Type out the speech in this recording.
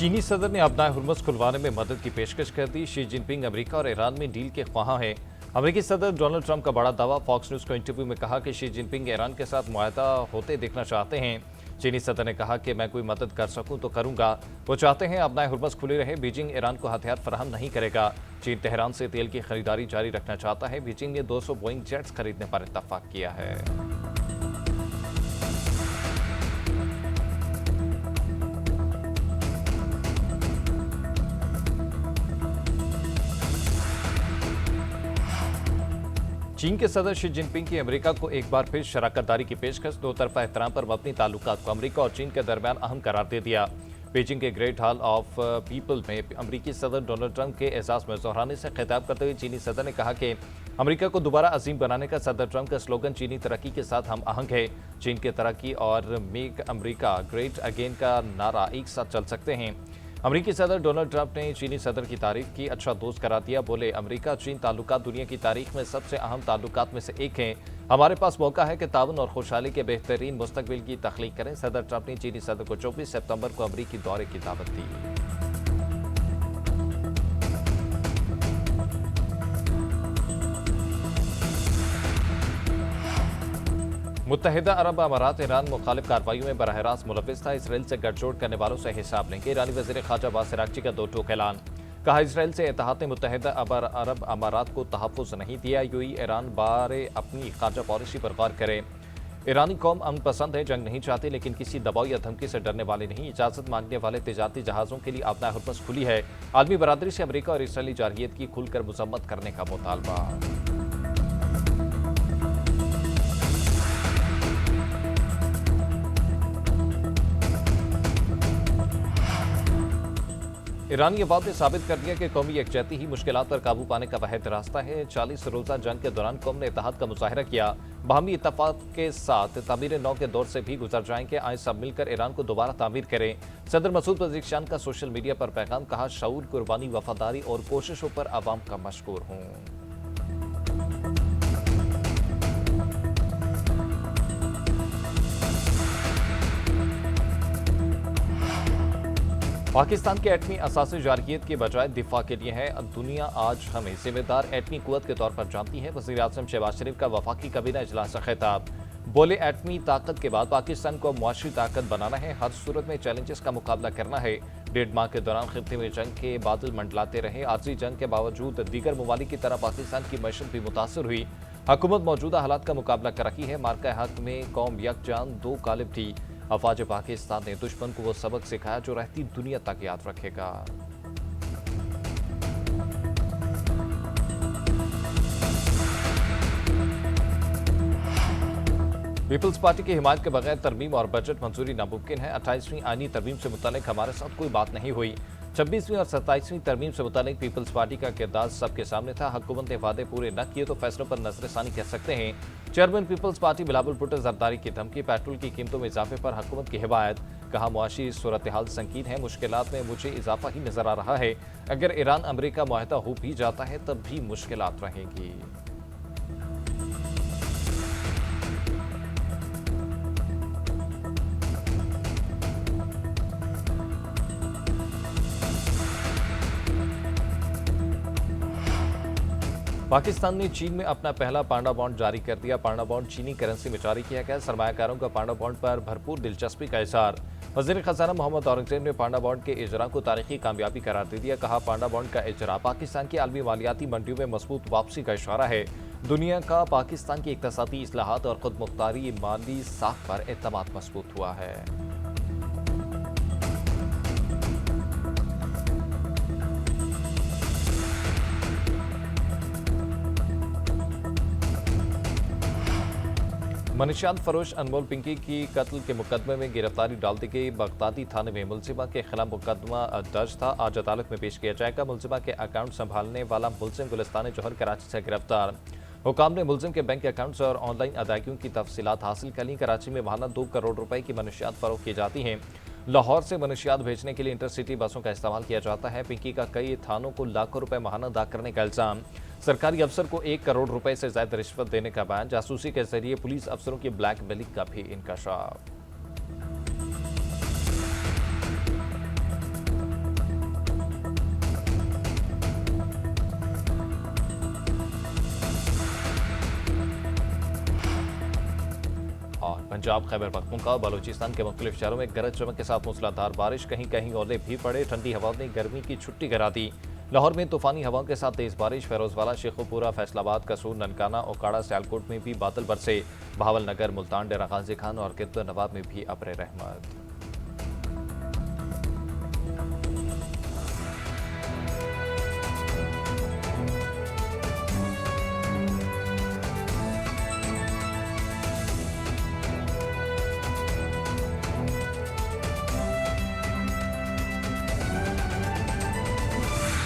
चीनी सदर ने अपना हुर्मुज़ खुलवाने में मदद की पेशकश कर दी। शी जिनपिंग अमेरिका और ईरान में डील के ख्वाहां हैं। अमेरिकी सदर डोनाल्ड ट्रंप का बड़ा दावा। फॉक्स न्यूज़ को इंटरव्यू में कहा कि शी जिनपिंग ईरान के साथ मुआहदा होते देखना चाहते हैं। चीनी सदर ने कहा कि मैं कोई मदद कर सकूं तो करूंगा। वो चाहते हैं अपना हुर्मुज़ खुले रहे। बीजिंग ईरान को हथियार फराहम नहीं करेगा। चीन तेहरान से तेल की खरीदारी जारी रखना चाहता है। बीजिंग ने 200 बोइंग जेट्स खरीदने पर इत्तफाक किया है। चीन के सदर शी जिनपिंग की अमेरिका को एक बार फिर शराकतदारी की पेशकश। दो तरफा एहतराम पर मबनी ताल्लुकात को अमेरिका और चीन के दरमियान अहम करार दे दिया। बीजिंग के ग्रेट हॉल ऑफ पीपल में अमेरिकी सदर डोनाल्ड ट्रंप के एजाज में दोहराने से खिताब करते हुए चीनी सदर ने कहा कि अमेरिका को दोबारा अजीम बनाने का सदर ट्रंप का स्लोगन चीनी तरक्की के साथ हम आहंग है। चीन की तरक्की और मेक अमेरिका ग्रेट अगेन का नारा एक साथ चल सकते हैं। अमेरिकी सदर डोनाल्ड ट्रंप ने चीनी सदर की तारीफ की। अच्छा दोस्त करार दिया। बोले, अमेरिका चीन ताल्लुकात दुनिया की तारीख में सबसे अहम ताल्लुकात में से एक हैं। हमारे पास मौका है कि ताउन और खुशहाली के बेहतरीन मुस्तकबिल की तख्लीक करें। सदर ट्रंप ने चीनी सदर को 24 सितंबर को अमेरिकी दौरे की दावत दी। मुत्तहिदा अरब अमारात ईरान मुखालिफ कार्रवाइयों में बराह रास्त मुलविस था। इसराइल से गठजोड़ करने वालों से हिसाब लेंगे। ईरानी वज़ीर ख़ारजा अब्बास अराग़ची का दो टूक ऐलान। कहा, इसराइल से इत्तेहाद ने मुत्तहिदा अरब अमारात को तहफ़्फ़ुज़ नहीं दिया। यूएई ईरान बारे अपनी ख़ारजा पॉलिसी पर गौर करे। ईरानी कौम अमन पसंद है, जंग नहीं चाहती, लेकिन किसी दबाव या धमकी से डरने वाले नहीं। इजाज़त मांगने वाले तिजारती जहाज़ों के लिए अपना हुर्मुज़ खुली है। आलमी बरादरी से अमेरिका और इसराइली जारहियत की खुलकर मज़म्मत करने का मुतालबा। ईरान ये बात ने साबित कर दिया कि कौमी यकजहती ही मुश्किलात पर काबू पाने का वाहिद रास्ता है। 40 रोज़ा जंग के दौरान कौम ने इत्तेहाद का मुजाहिरा किया। बाहमी इत्तफाक के साथ तामीर नौ के दौर से भी गुजर जाएंगे। आए सब मिलकर ईरान को दोबारा तामीर करें। सदर मसूद पज़ेश्कियान का सोशल मीडिया पर पैगाम। कहा, शऊर, कुर्बानी, वफादारी और कोशिशों पर आवाम का मशकूर हूँ। पाकिस्तान के एटमी असासी जारहियत के बजाय दिफा के लिए है। दुनिया आज हमें जिम्मेदार एटमी कुव्वत के तौर पर जानती है। वज़ीर आज़म शहबाज शरीफ का वफाकी काबीना इजलास से खिताब। बोले, एटमी ताकत के बाद पाकिस्तान को मुआशी ताकत बनाना है। हर सूरत में चैलेंजेस का मुकाबला करना है। 1.5 माह के दौरान खित्ते में जंग के बादल मंडलाते रहे। आर्जी जंग के बावजूद दीगर ममालिक की तरह पाकिस्तान की मईशत भी मुतासर हुई। हुकूमत मौजूदा हालात का मुकाबला कर रही है। मार्का हक में कौम यकजान दो गालिब थी। अफवाज पाकिस्तान ने दुश्मन को वो सबक सिखाया जो रहती दुनिया तक याद रखेगा। पीपल्स पार्टी की हिमायत के बगैर तरमीम और बजट मंजूरी नामुमकिन है। 28वीं आईनी तरमीम से मुतालिक हमारे साथ कोई बात नहीं हुई। 26वीं और 27वीं तरमीम से मुतालिक पीपल्स पार्टी का किरदार सबके सामने था। हुकूमत ने वादे पूरे न किए तो फैसलों पर नजरसानी कर सकते हैं। चेयरमैन पीपल्स पार्टी बिलावल भुट्टो जरदारी की धमकी। पेट्रोल की कीमतों में इजाफे पर हुकूमत की हिमायत। कहा, मुआशी सूरत हाल संकीन है। मुश्किलात में मुझे इजाफा ही नजर आ रहा है। अगर ईरान अमेरिका मुआहदा हो भी जाता है तब भी मुश्किलात रहेंगी। पाकिस्तान ने चीन में अपना पहला पांडा बॉन्ड जारी कर दिया। पांडा बॉन्ड चीनी करेंसी में जारी किया गया। सरमायाकारों का पांडा बॉन्ड पर भरपूर दिलचस्पी का इजहार। वज़ीर खजाना मोहम्मद औरंगजेब ने पांडा बॉन्ड के इजरा को तारीखी कामयाबी करार दे दिया। कहा, पांडा बॉन्ड का इजरा पाकिस्तान की आलमी मालियाती मंडियों में मजबूत वापसी का इशारा है। दुनिया का पाकिस्तान की इक्तसादी इस्लाहात और खुद मुख्तारी माली साख पर एतमाद मजबूत हुआ है। मनशियात फरोश अनमोल पिंकी की कत्ल के मुकदमे में गिरफ्तारी डाल दी गई। बगदादी थाने में मुलजिमा के खिलाफ मुकदमा दर्ज था। आज अदालत में पेश किया जाएगा। मुलजिमा के अकाउंट संभालने वाला मुलजिम गुलिस्तान जौहर कराची से गिरफ्तार। हुकाम ने मुलजिम के बैंक अकाउंट्स और ऑनलाइन अदायगियों की तफसीलात हासिल कर ली। कराची में माहाना 2 करोड़ रुपए की मनशियात फरोख्त की जाती हैं। लाहौर से मनशियात भेजने के लिए इंटरसिटी बसों का इस्तेमाल किया जाता है। पिंकी का कई थानों को लाखों रुपए माहाना अदा करने का इल्जाम। सरकारी अफसर को 1 करोड़ रुपए से ज्यादा रिश्वत देने का बयान। जासूसी के जरिए पुलिस अफसरों की ब्लैकमेलिंग का भी इंकशाफ। पंजाब, खैबर पख्तूनख्वा, बलूचिस्तान के मुख्तलिफ शहरों में गरज चमक के साथ मूसलाधार बारिश, कहीं कहीं ओले भी पड़े। ठंडी हवाओं ने गर्मी की छुट्टी करा दी। लाहौर में तूफानी हवाओं के साथ तेज बारिश। फिरोजवाला, शेखुपुरा, फैसलाबाद, कसूर, ननकाना, ओकाड़ा, सियालकोट में भी बादल बरसे। बहावलनगर, मुल्तान, डेरा गाजी खान और किरत नवाब में भी अब्र रहमत।